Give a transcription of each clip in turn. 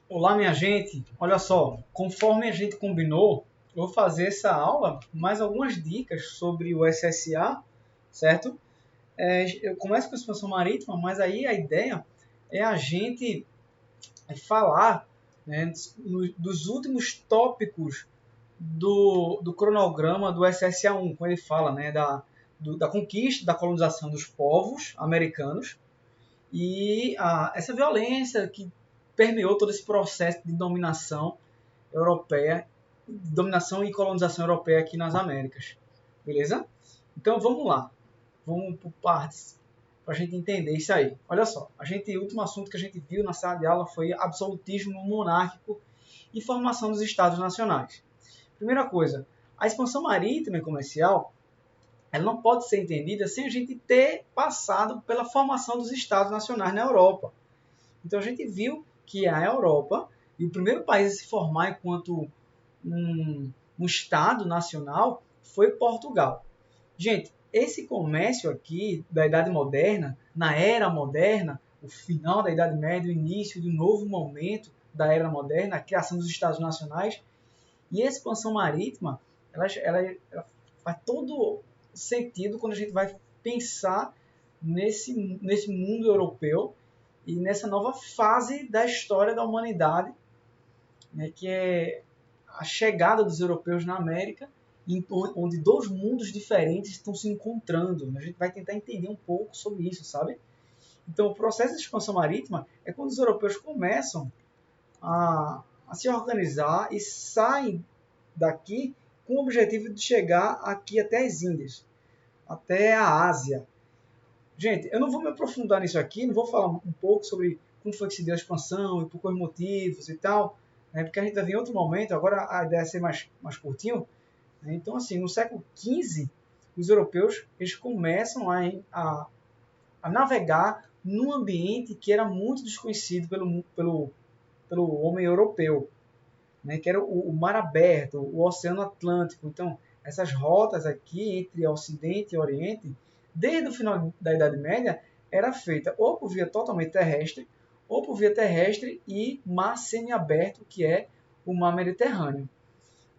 Olá, minha gente. Olha só, conforme a gente combinou, eu vou fazer essa aula mais algumas dicas sobre o SSA, certo? Eu começo com a expansão marítima, mas aí a ideia é a gente falar, né, dos últimos tópicos do cronograma do SSA1, quando ele fala, né, da conquista, da colonização dos povos americanos e essa violência que permeou todo esse processo de dominação europeia, dominação e colonização europeia aqui nas Américas. Beleza? Então vamos lá. Vamos por partes para a gente entender isso aí. Olha só, o último assunto que a gente viu na sala de aula foi absolutismo monárquico e formação dos Estados nacionais. Primeira coisa, a expansão marítima e comercial ela não pode ser entendida sem a gente ter passado pela formação dos Estados nacionais na Europa. Então a gente viu que a Europa, e o primeiro país a se formar enquanto um Estado nacional, foi Portugal. Gente, esse comércio aqui da Idade Moderna, na Era Moderna, o final da Idade Média, o início de um novo momento da Era Moderna, a criação dos Estados Nacionais e a expansão marítima, ela faz todo sentido quando a gente vai pensar nesse mundo europeu e nessa nova fase da história da humanidade, né, que é a chegada dos europeus na América, onde dois mundos diferentes estão se encontrando. A gente vai tentar entender um pouco sobre isso, sabe? Então, o processo de expansão marítima é quando os europeus começam a se organizar e saem daqui com o objetivo de chegar aqui até as Índias, até a Ásia. Gente, eu não vou me aprofundar nisso aqui, não vou falar um pouco sobre como foi que se deu a expansão e por quais motivos e tal, né, porque a gente vai ver em outro momento, agora a ideia é ser mais curtinho. Né? Então, assim, no século XV, os europeus eles começam a navegar num ambiente que era muito desconhecido pelo homem europeu, né, que era o mar aberto, o Oceano Atlântico. Então, essas rotas aqui entre Ocidente e Oriente, desde o final da Idade Média, era feita ou por via totalmente terrestre, ou por via terrestre e mar semiaberto, que é o mar Mediterrâneo.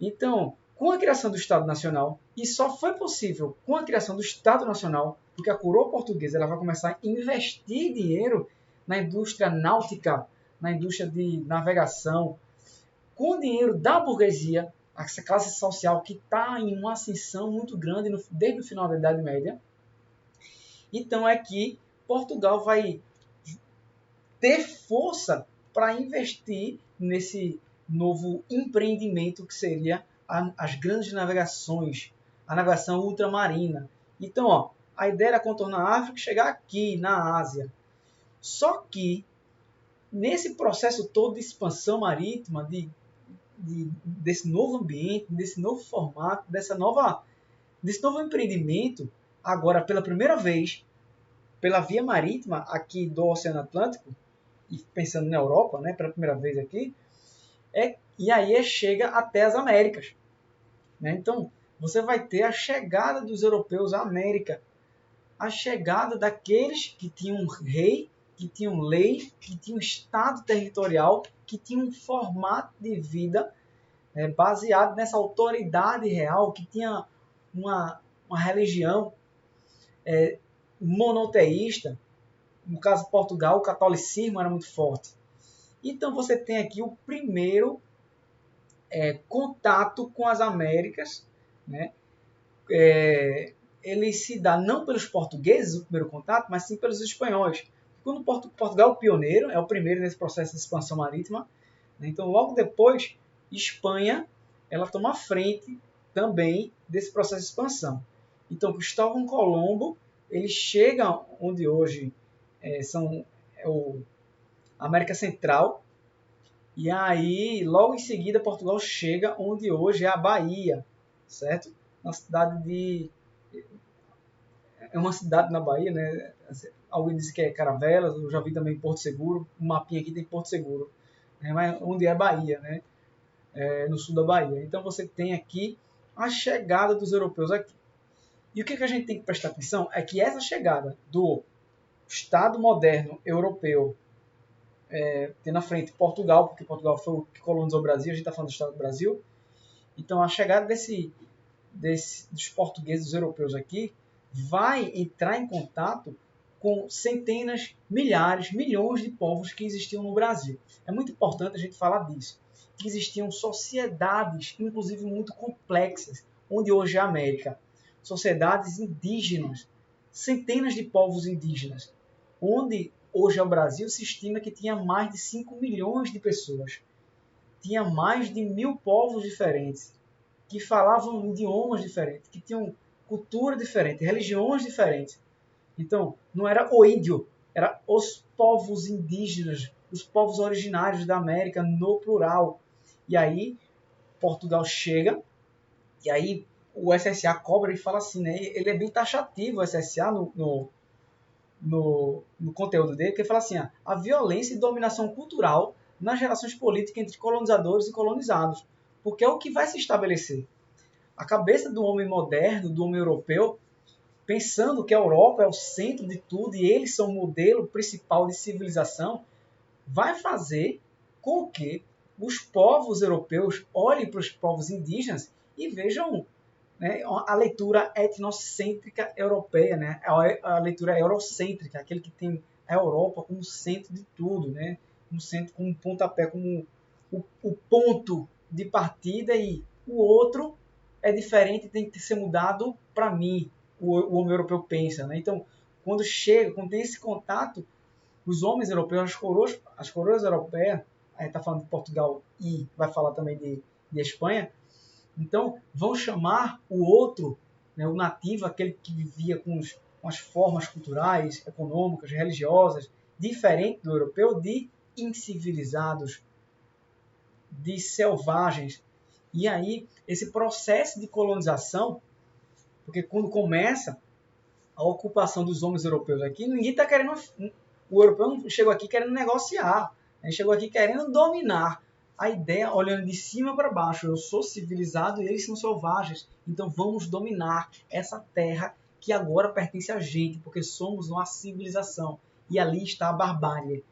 Então, com a criação do Estado Nacional, e só foi possível com a criação do Estado Nacional, porque a coroa portuguesa ela vai começar a investir dinheiro na indústria náutica, na indústria de navegação, com o dinheiro da burguesia, essa classe social que está em uma ascensão muito grande desde o final da Idade Média. Então é que Portugal vai ter força para investir nesse novo empreendimento que seria as grandes navegações, a navegação ultramarina. Então, ó, a ideia era contornar a África e chegar aqui na Ásia. Só que nesse processo todo de expansão marítima, desse novo ambiente, desse novo formato, desse novo empreendimento, agora pela primeira vez, pela via marítima aqui do Oceano Atlântico, e pensando na Europa, né, pela primeira vez aqui, e aí chega até as Américas. Né? Então, você vai ter a chegada dos europeus à América, a chegada daqueles que tinham um rei, que tinham lei, que tinham um estado territorial, que tinham um formato de vida baseado nessa autoridade real, que tinha uma religião monoteísta. No caso de Portugal, o catolicismo era muito forte. Então você tem aqui o primeiro contato com as Américas, né? Ele se dá não pelos portugueses, o primeiro contato, mas sim pelos espanhóis. Quando Portugal é o pioneiro, é o primeiro nesse processo de expansão marítima, né? Então logo depois, Espanha ela toma frente também desse processo de expansão. Então Cristóvão Colombo ele chega onde hoje a América Central, e aí logo em seguida Portugal chega onde hoje é a Bahia, certo? Uma cidade é uma cidade na Bahia, né? Alguém disse que é Caravelas, eu já vi também Porto Seguro, um mapinha aqui tem Porto Seguro, né? Mas onde é Bahia, né? No sul da Bahia. Então você tem aqui a chegada dos europeus aqui. E o que a gente tem que prestar atenção é que essa chegada do Estado moderno europeu tem na frente Portugal, porque Portugal foi o que colonizou o Brasil, a gente está falando do Estado do Brasil. Então, a chegada dos portugueses, dos europeus aqui, vai entrar em contato com centenas, milhares, milhões de povos que existiam no Brasil. É muito importante a gente falar disso. Que existiam sociedades, inclusive muito complexas, onde hoje é a América. Sociedades indígenas, centenas de povos indígenas, onde hoje é o Brasil, se estima que tinha mais de 5 milhões de pessoas. Tinha mais de 1.000 povos diferentes, que falavam idiomas diferentes, que tinham cultura diferente, religiões diferentes. Então, não era o índio, era os povos indígenas, os povos originários da América no plural. E aí, Portugal chega, e aí o SSA cobra e fala assim, né? Ele é bem taxativo, o SSA, no conteúdo dele, que ele fala assim, a violência e dominação cultural nas relações políticas entre colonizadores e colonizados. Porque é o que vai se estabelecer. A cabeça do homem moderno, do homem europeu, pensando que a Europa é o centro de tudo e eles são o modelo principal de civilização, vai fazer com que os povos europeus olhem para os povos indígenas e vejam, né, a leitura etnocêntrica europeia, né, a leitura eurocêntrica, aquele que tem a Europa como centro de tudo, né, como centro, como pontapé, como o ponto de partida, e o outro é diferente, tem que ser mudado para mim, o homem europeu pensa. Né? Então, quando tem esse contato, os homens europeus, as coroas europeias, a gente está falando de Portugal e vai falar também de Espanha, então vão chamar o outro, né, o nativo, aquele que vivia com as formas culturais, econômicas, religiosas, diferente do europeu, de incivilizados, de selvagens. E aí, esse processo de colonização, porque quando começa a ocupação dos homens europeus aqui, ninguém está querendo. O europeu não chegou aqui querendo negociar, ele chegou aqui querendo dominar. A ideia, olhando de cima para baixo, eu sou civilizado e eles são selvagens, então vamos dominar essa terra que agora pertence a gente, porque somos uma civilização. E ali está a barbárie.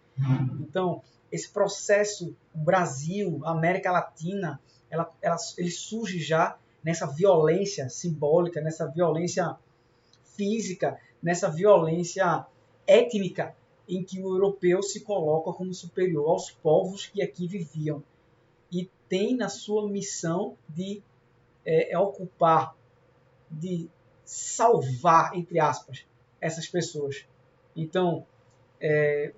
Então, esse processo, o Brasil, a América Latina, ele surge já nessa violência simbólica, nessa violência física, nessa violência étnica, em que o europeu se coloca como superior aos povos que aqui viviam. E tem na sua missão de ocupar, de salvar, entre aspas, essas pessoas. Então,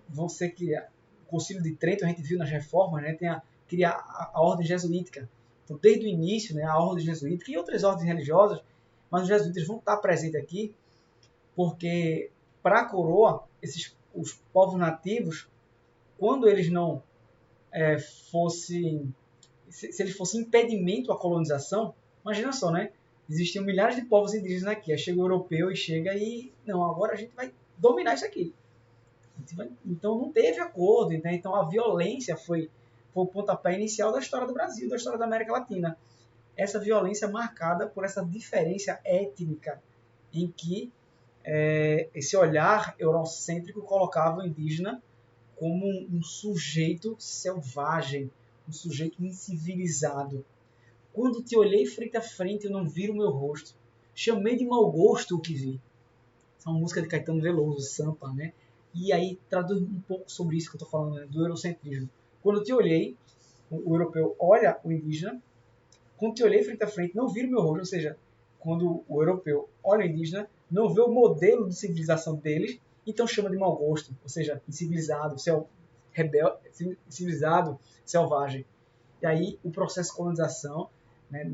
vão ser criados. O Concílio de Trento, a gente viu nas reformas, né, cria a ordem jesuítica. Então, desde o início, né, a ordem jesuítica e outras ordens religiosas, mas os jesuítas vão estar presentes aqui, porque para a coroa, os povos nativos, quando eles não fossem, se eles fossem impedimento à colonização, imagina só, né? Existiam milhares de povos indígenas aqui, aí chega o europeu e chega e, não, agora a gente vai dominar isso aqui. Então não teve acordo, né? Então a violência foi o pontapé inicial da história do Brasil, da história da América Latina. Essa violência marcada por essa diferença étnica, em que esse olhar eurocêntrico colocava o indígena como um sujeito selvagem, um sujeito incivilizado. Quando te olhei frente a frente, eu não vi o meu rosto. Chamei de mau gosto o que vi. Essa é uma música de Caetano Veloso, Sampa, né? E aí traduz um pouco sobre isso que eu estou falando, né? Do eurocentrismo. Quando eu te olhei, o europeu olha o indígena, quando te olhei frente a frente, não vi o meu rosto, ou seja, quando o europeu olha o indígena, não vê o modelo de civilização deles, então chama de mau gosto, ou seja, incivilizado, rebelde, civilizado, selvagem. E aí o processo de colonização, né,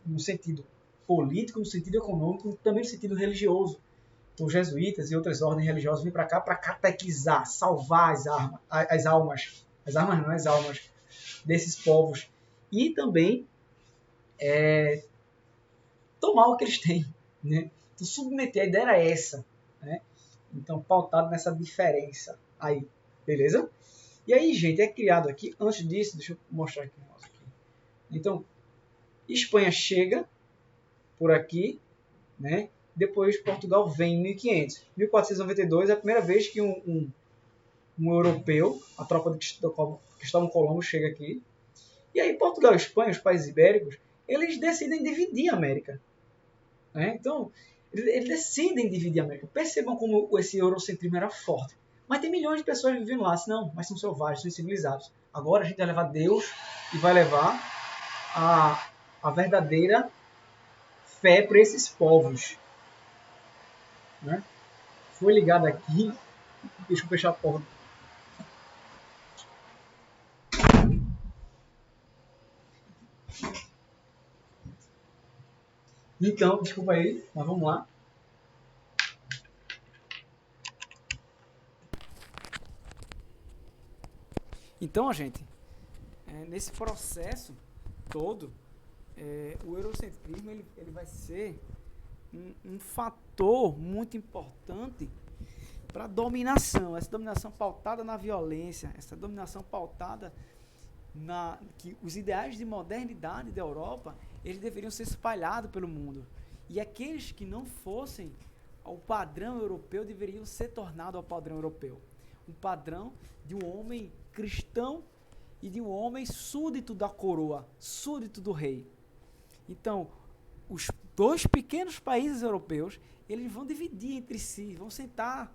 no sentido político, no sentido econômico, também no sentido religioso. Então, os jesuítas e outras ordens religiosas vêm para cá para catequizar, salvar as almas desses povos e também tomar o que eles têm, né? Então, submeter, a ideia era essa, né? Então, pautado nessa diferença aí, beleza? E aí, gente, é criado aqui, antes disso, deixa eu mostrar aqui. Então, Espanha chega por aqui, né? Depois Portugal vem em 1500. 1492 é a primeira vez que um um europeu, a tropa de Cristóvão Colombo chega aqui. E aí Portugal e Espanha, os países ibéricos, eles decidem dividir a América. Né? Então, eles decidem dividir a América. Percebam como esse eurocentrismo era forte. Mas tem milhões de pessoas vivendo lá, não, mas são selvagens, são incivilizados. Agora a gente vai levar Deus e vai levar a verdadeira fé para esses povos. Né? Foi ligado aqui. Deixa eu fechar a porta. Então, desculpa aí, mas vamos lá. Então, gente, nesse processo todo, o eurocentrismo ele vai ser um fator muito importante para a dominação, essa dominação pautada na violência, essa dominação pautada que os ideais de modernidade da Europa, eles deveriam ser espalhados pelo mundo. E aqueles que não fossem ao padrão europeu deveriam ser tornados ao padrão europeu. Um padrão de um homem cristão e de um homem súdito da coroa, súdito do rei. Então, os dois pequenos países europeus, eles vão dividir entre si, vão sentar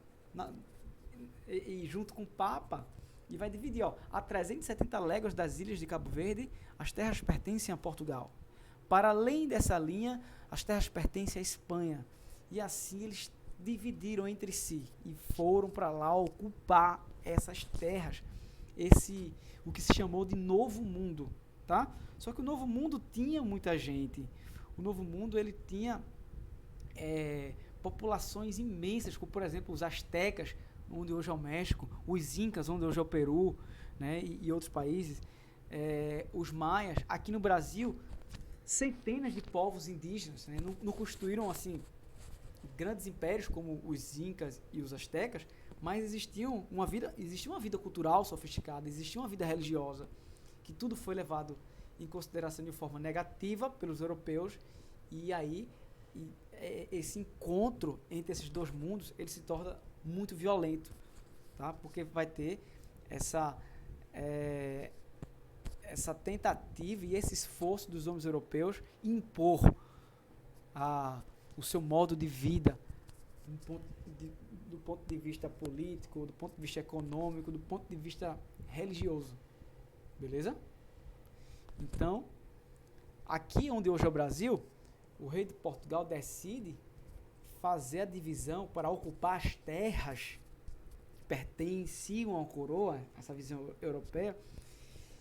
e junto com o Papa, e vai dividir, a 370 léguas das ilhas de Cabo Verde, as terras pertencem a Portugal. Para além dessa linha, as terras pertencem à Espanha. E assim eles dividiram entre si e foram para lá ocupar essas terras, o que se chamou de Novo Mundo, tá? Só que o Novo Mundo tinha muita gente. O Novo Mundo ele tinha populações imensas, como por exemplo os astecas, onde hoje é o México, os incas, onde hoje é o Peru, né, e outros países, os maias. Aqui no Brasil, centenas de povos indígenas, né, não construíram assim grandes impérios como os incas e os astecas, mas existia uma vida cultural sofisticada, existia uma vida religiosa, que tudo foi levado em consideração de forma negativa pelos europeus, e aí esse encontro entre esses dois mundos ele se torna muito violento, tá? Porque vai ter essa tentativa e esse esforço dos homens europeus em impor o seu modo de vida do ponto de vista político, do ponto de vista econômico, do ponto de vista religioso. Beleza? Então, aqui onde hoje é o Brasil, o rei de Portugal decide fazer a divisão para ocupar as terras que pertenciam à coroa, essa visão europeia.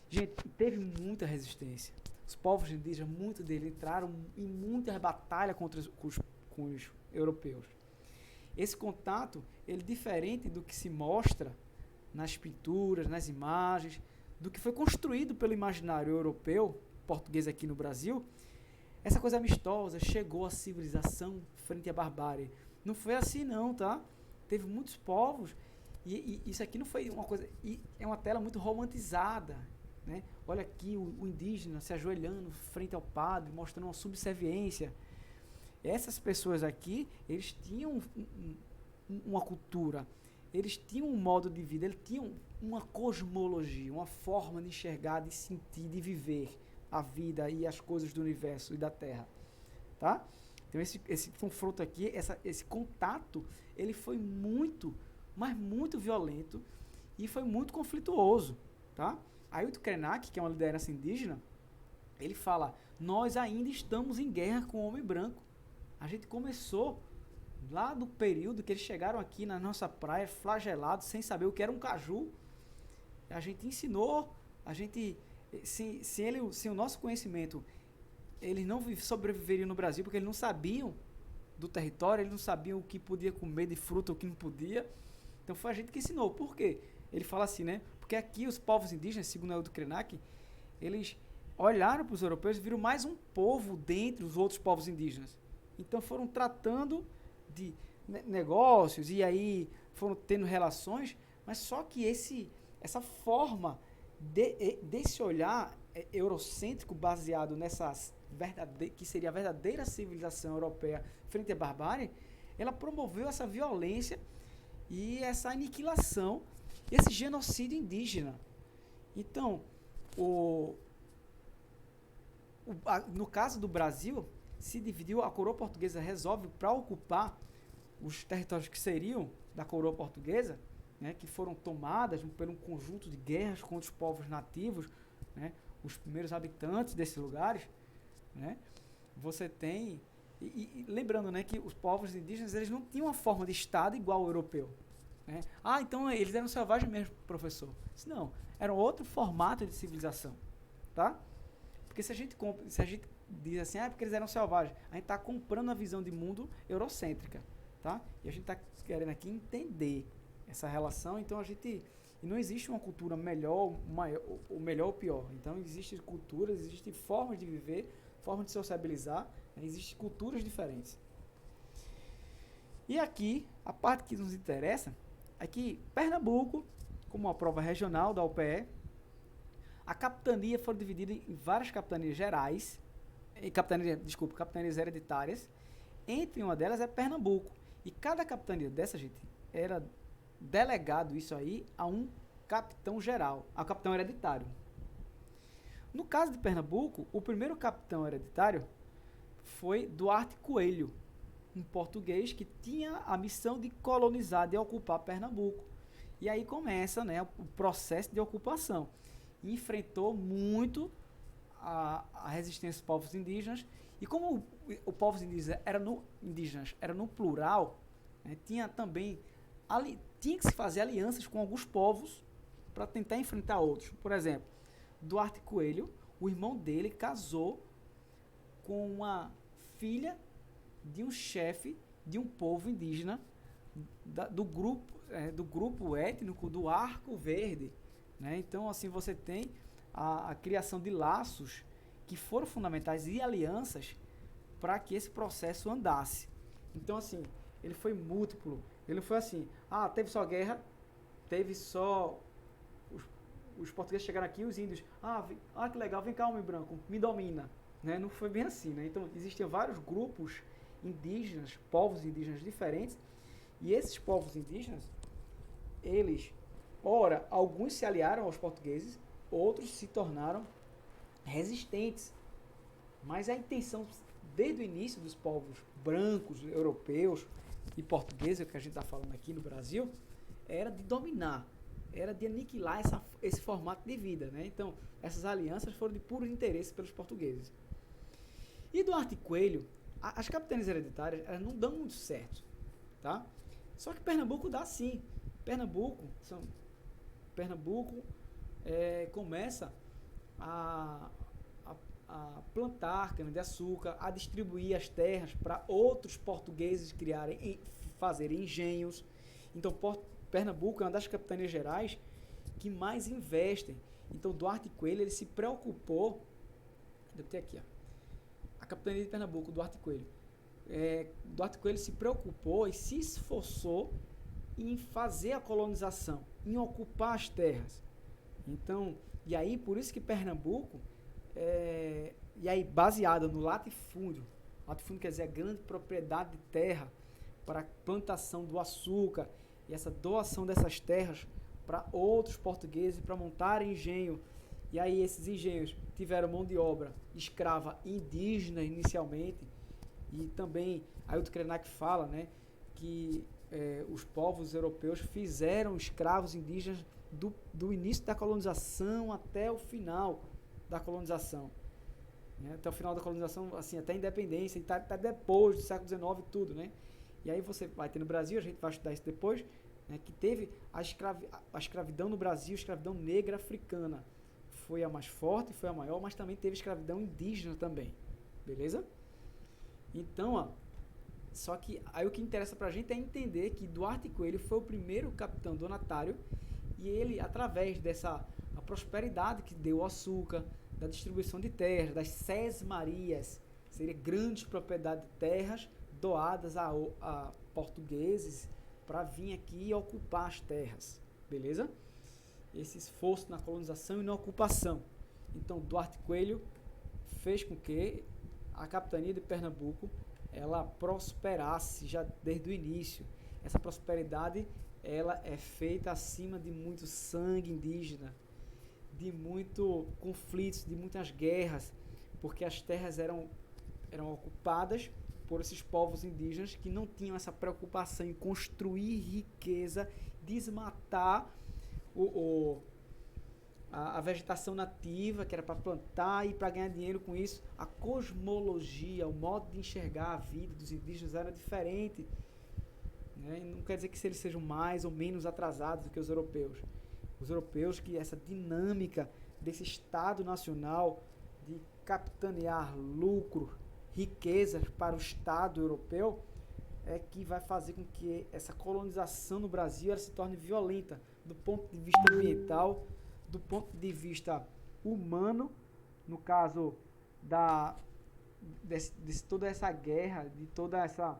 Gente, teve muita resistência. Os povos indígenas, muitos deles entraram em muitas batalhas com os europeus. Esse contato, ele é diferente do que se mostra nas pinturas, nas imagens, do que foi construído pelo imaginário europeu, português aqui no Brasil. Essa coisa amistosa, chegou a civilização frente à barbárie. Não foi assim não, tá? Teve muitos povos, e isso aqui não foi uma coisa... É uma tela muito romantizada, né? Olha aqui o indígena se ajoelhando frente ao padre, mostrando uma subserviência. Essas pessoas aqui, eles tinham uma cultura, eles tinham um modo de vida, eles tinham uma cosmologia, uma forma de enxergar, de sentir, de viver a vida e as coisas do universo e da Terra, tá? Então esse confronto aqui, esse contato, ele foi muito, mas muito violento e foi muito conflituoso, tá? Ailton Krenak, que é uma liderança indígena, ele fala: nós ainda estamos em guerra com o homem branco. A gente começou lá do período que eles chegaram aqui na nossa praia, flagelados, sem saber o que era um caju. A gente ensinou, sem o nosso conhecimento, eles não sobreviveriam no Brasil, porque eles não sabiam do território, eles não sabiam o que podia comer de fruta, o que não podia. Então foi a gente que ensinou. Por quê? Ele fala assim, né? Porque aqui os povos indígenas, segundo Ailton Krenak, eles olharam para os europeus e viram mais um povo dentre os outros povos indígenas. Então foram tratando de negócios e aí foram tendo relações, mas só que essa forma desse olhar eurocêntrico baseado que seria a verdadeira civilização europeia frente à barbárie, ela promoveu essa violência e essa aniquilação esse genocídio indígena. Então, no caso do Brasil, se dividiu, a coroa portuguesa resolve para ocupar os territórios que seriam da coroa portuguesa, né, que foram tomadas por um conjunto de guerras contra os povos nativos, né, os primeiros habitantes desses lugares, né, você tem... E lembrando, né, que os povos indígenas eles não tinham uma forma de Estado igual ao europeu. Né? Ah, então eles eram selvagens mesmo, professor. Não, era outro formato de civilização. Tá? Porque se a gente diz assim, porque eles eram selvagens, a gente está comprando a visão de mundo eurocêntrica. Tá? E a gente está querendo aqui entender essa relação, então e não existe uma cultura melhor, ou melhor ou pior. Então existem culturas, existem formas de viver, formas de sociabilizar, né? Existem culturas diferentes. E aqui, a parte que nos interessa é que Pernambuco, como uma prova regional da UPE, a capitania foi dividida em várias capitanias gerais, capitanias hereditárias. Entre uma delas é Pernambuco. E cada capitania dessa, gente, era delegado isso aí a um capitão geral, a capitão hereditário. No caso de Pernambuco, o primeiro capitão hereditário foi Duarte Coelho, um português que tinha a missão de colonizar, de ocupar Pernambuco. E aí começa, né, o processo de ocupação. E enfrentou muito a resistência dos povos indígenas. E como o povos indígenas era no plural, né, tinha que se fazer alianças com alguns povos para tentar enfrentar outros. Por exemplo, Duarte Coelho, o irmão dele casou com uma filha de um chefe de um povo indígena do grupo étnico do Arco Verde. Né? Então, assim, você tem a criação de laços que foram fundamentais e alianças para que esse processo andasse. Então, assim, ele foi múltiplo. Ele foi assim, teve só guerra, teve só... Os portugueses chegaram aqui, os índios, que legal, vem cá, homem branco, me domina. Né? Não foi bem assim, né? Então, existiam vários grupos indígenas, povos indígenas diferentes, e esses povos indígenas, eles, ora, alguns se aliaram aos portugueses, outros se tornaram resistentes. Mas a intenção, desde o início dos povos brancos, europeus e portugueses, que a gente está falando aqui no Brasil, era de dominar, era de aniquilar esse formato de vida. Né? Então, essas alianças foram de puro interesse pelos portugueses. E Duarte Coelho, as capitanias hereditárias, elas não dão muito certo. Tá? Só que Pernambuco dá sim. Pernambuco começa a plantar cana-de-açúcar, a distribuir as terras para outros portugueses fazerem engenhos. Então, Pernambuco é uma das capitanias gerais que mais investem. Então, Duarte Coelho ele se preocupou. Deve ter aqui, a capitania de Pernambuco, Duarte Coelho. Duarte Coelho se preocupou e se esforçou em fazer a colonização, em ocupar as terras. Então, e aí por isso que Pernambuco e aí baseada no latifúndio quer dizer a grande propriedade de terra para a plantação do açúcar e essa doação dessas terras para outros portugueses para montarem engenho. E aí esses engenhos tiveram mão de obra escrava indígena inicialmente, e também Ailton Krenak fala, né, que os povos europeus fizeram escravos indígenas do início da colonização até o final da colonização. Né, até o final da colonização, assim, até a independência, e até depois do século XIX e tudo, né? E aí você vai ter no Brasil, a gente vai estudar isso depois, né, que teve a escravidão no Brasil, a escravidão negra africana. Foi a mais forte, foi a maior, mas também teve escravidão indígena também. Beleza? Então, só que aí o que interessa pra gente é entender que Duarte Coelho foi o primeiro capitão donatário, e ele, através a prosperidade que deu o açúcar, da distribuição de terras, das sesmarias, seria grandes propriedades de terras doadas a portugueses para vir aqui e ocupar as terras. Beleza? Esse esforço na colonização e na ocupação. Então, Duarte Coelho fez com que a capitania de Pernambuco ela prosperasse já desde o início. Essa prosperidade ela é feita acima de muito sangue indígena, de muito conflitos, de muitas guerras, porque as terras eram ocupadas por esses povos indígenas que não tinham essa preocupação em construir riqueza, desmatar a vegetação nativa, que era para plantar e para ganhar dinheiro com isso. A cosmologia, o modo de enxergar a vida dos indígenas era diferente, né? Não quer dizer que eles sejam mais ou menos atrasados do que os europeus. Os europeus, que essa dinâmica desse Estado nacional de capitanear lucro, riquezas para o Estado europeu, é que vai fazer com que essa colonização no Brasil ela se torne violenta do ponto de vista ambiental, do ponto de vista humano, no caso de toda essa guerra, de toda essa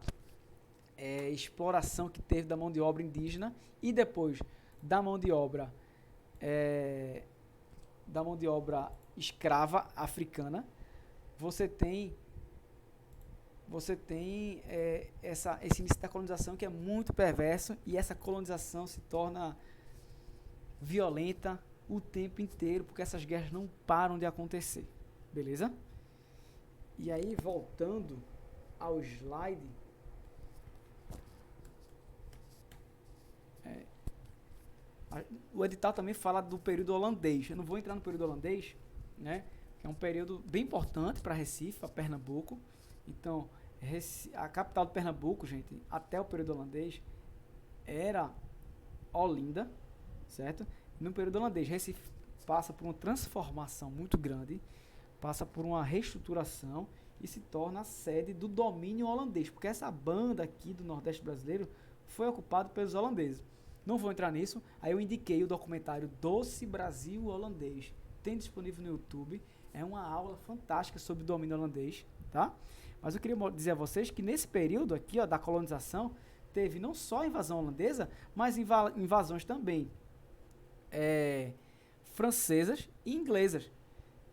exploração que teve da mão de obra indígena e depois da mão de obra escrava africana. Você tem esse início da colonização que é muito perverso, e essa colonização se torna violenta o tempo inteiro, porque essas guerras não param de acontecer, beleza? E aí, voltando ao slide, o edital também fala do período holandês. Eu não vou entrar no período holandês, né? Que é um período bem importante para Recife, para Pernambuco. Então, a capital de Pernambuco, gente, até o período holandês, era Olinda, certo? No período holandês, Recife passa por uma transformação muito grande, passa por uma reestruturação e se torna a sede do domínio holandês, porque essa banda aqui do Nordeste brasileiro foi ocupada pelos holandeses. Não vou entrar nisso, aí eu indiquei o documentário Doce Brasil Holandês, tem disponível no YouTube, é uma aula fantástica sobre o domínio holandês, tá? Mas eu queria dizer a vocês que nesse período aqui, ó, da colonização, teve não só a invasão holandesa, mas invasões também francesas e inglesas,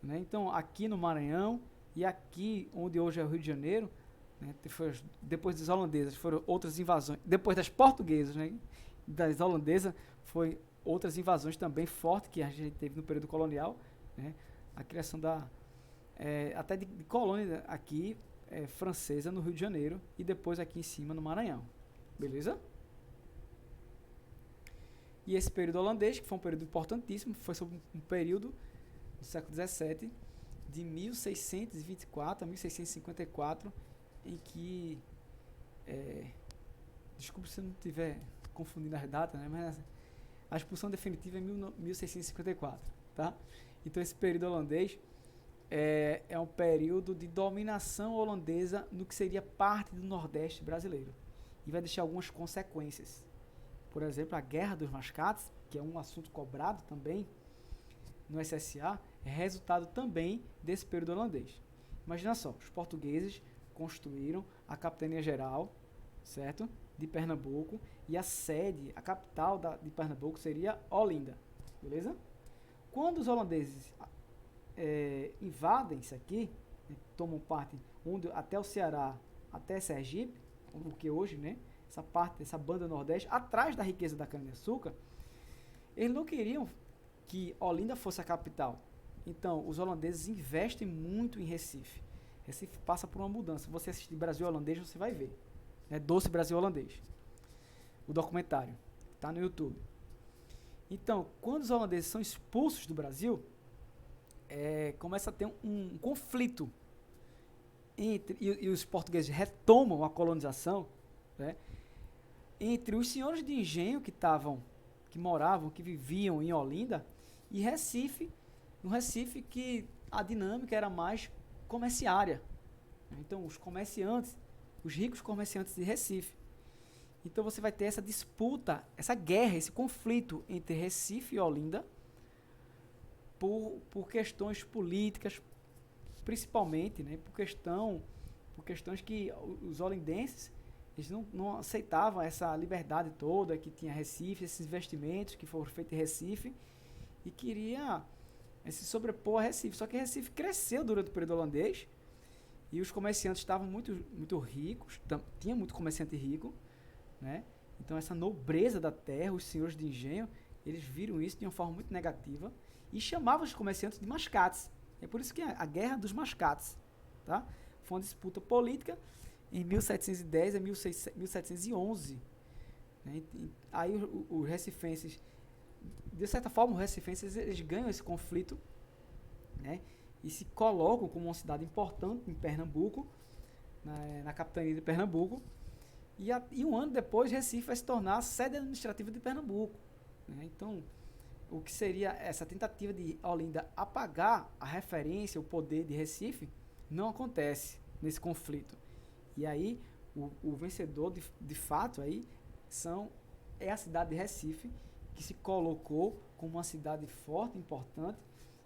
né? Então, aqui no Maranhão e aqui onde hoje é o Rio de Janeiro, né, depois das holandesas foram outras invasões, depois das portuguesas, né, das holandesas, foi outras invasões também fortes que a gente teve no período colonial, né? A criação até de colônia aqui francesa no Rio de Janeiro e depois aqui em cima no Maranhão, beleza? E esse período holandês, que foi um período importantíssimo, foi sobre um período do século XVII, de 1624 a 1654, em que, desculpe se eu não estiver confundindo as datas, né, mas a expulsão definitiva é 1654, tá? Então esse período holandês é um período de dominação holandesa no que seria parte do Nordeste brasileiro, e vai deixar algumas consequências. Por exemplo, a Guerra dos Mascates, que é um assunto cobrado também no SSA, é resultado também desse período holandês. Imagina só, os portugueses construíram a capitania geral, certo? De Pernambuco, e a sede, a capital de Pernambuco seria Olinda, beleza? Quando os holandeses invadem isso aqui, tomam parte até o Ceará, até Sergipe, o que hoje, né? Essa banda Nordeste, atrás da riqueza da cana-de-açúcar, eles não queriam que Olinda fosse a capital. Então, os holandeses investem muito em Recife. Recife passa por uma mudança. Você assistir Brasil Holandês, você vai ver. Doce Brasil Holandês. O documentário. Está no YouTube. Então, quando os holandeses são expulsos do Brasil, começa a ter um conflito e os portugueses retomam a colonização, né, entre os senhores de engenho que moravam, que viviam em Olinda, e Recife, no Recife que a dinâmica era mais comerciária. Então, os comerciantes, os ricos comerciantes de Recife. Então, você vai ter essa disputa, essa guerra, esse conflito entre Recife e Olinda por questões políticas, principalmente, né, por questões que os olindenses eles não aceitavam essa liberdade toda que tinha Recife, esses investimentos que foram feitos em Recife, e queria se sobrepor a Recife. Só que Recife cresceu durante o período holandês e os comerciantes estavam muito, muito ricos, tinha muito comerciante rico, né? Então essa nobreza da terra, os senhores de engenho, eles viram isso de uma forma muito negativa e chamavam os comerciantes de mascates. É por isso que a Guerra dos Mascates, tá? Foi uma disputa política em 1710 a 1711. Né? Aí os recifenses, de certa forma, os recifenses eles ganham esse conflito, né? E se colocam como uma cidade importante em Pernambuco, na capitania de Pernambuco. E um ano depois, Recife vai se tornar a sede administrativa de Pernambuco. Né? Então, o que seria essa tentativa de Olinda apagar a referência, o poder de Recife, não acontece nesse conflito. E aí, o vencedor, de fato, aí, é a cidade de Recife, que se colocou como uma cidade forte, importante.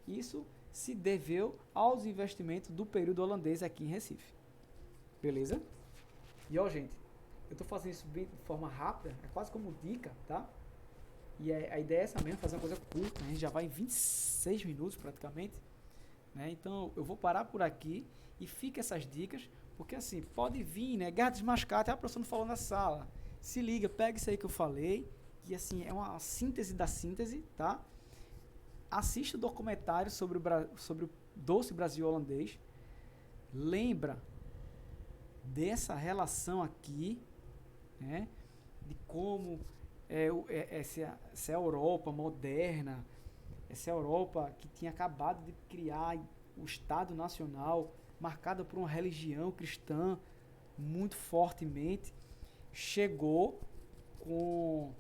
Isso se deveu aos investimentos do período holandês aqui em Recife. Beleza? E ó, gente, eu estou fazendo isso bem de forma rápida, é quase como dica, tá? E a ideia é essa mesmo, fazer uma coisa curta, né? A gente já vai em 26 minutos praticamente, né? Então eu vou parar por aqui e fica essas dicas, porque assim, pode vir, né? Guerra dos Mascates, a professora não falou na sala. Se liga, pega isso aí que eu falei, que assim, é uma síntese da síntese, tá? Assista o documentário sobre o doce Brasil holandês. Lembra dessa relação aqui, né? De como essa Europa moderna, essa Europa que tinha acabado de criar o Estado Nacional, marcada por uma religião cristã muito fortemente, chegou com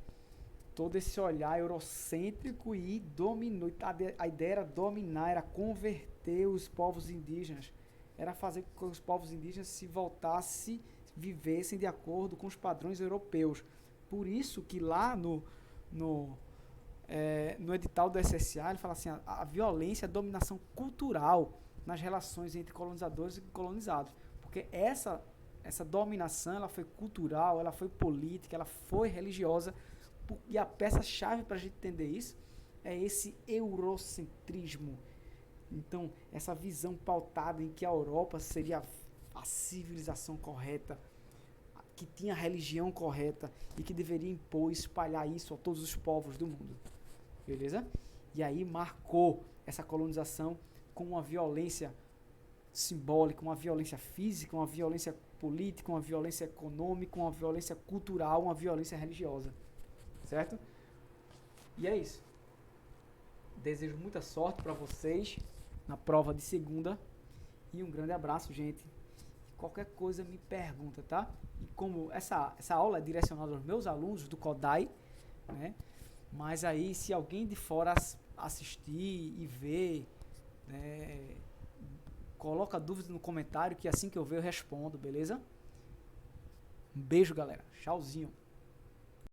todo esse olhar eurocêntrico e dominou. A ideia era dominar, era converter os povos indígenas, era fazer com que os povos indígenas se voltassem, vivessem de acordo com os padrões europeus. Por isso que lá no edital do SSA, ele fala assim, a violência, a dominação cultural nas relações entre colonizadores e colonizados. Porque essa dominação, ela foi cultural, ela foi política, ela foi religiosa. E a peça-chave para a gente entender isso é esse eurocentrismo. Então, essa visão pautada em que a Europa seria a civilização correta, que tinha a religião correta e que deveria impor e espalhar isso a todos os povos do mundo. Beleza? E aí marcou essa colonização com uma violência simbólica, uma violência física, uma violência política, uma violência econômica, uma violência cultural, uma violência religiosa. Certo? E é isso. Desejo muita sorte para vocês na prova de segunda. E um grande abraço, gente. Qualquer coisa me pergunta, tá? E como essa aula é direcionada aos meus alunos do Kodai, né? Mas aí, se alguém de fora assistir e ver, né, coloca dúvida no comentário que assim que eu ver eu respondo, beleza? Um beijo, galera. Tchauzinho.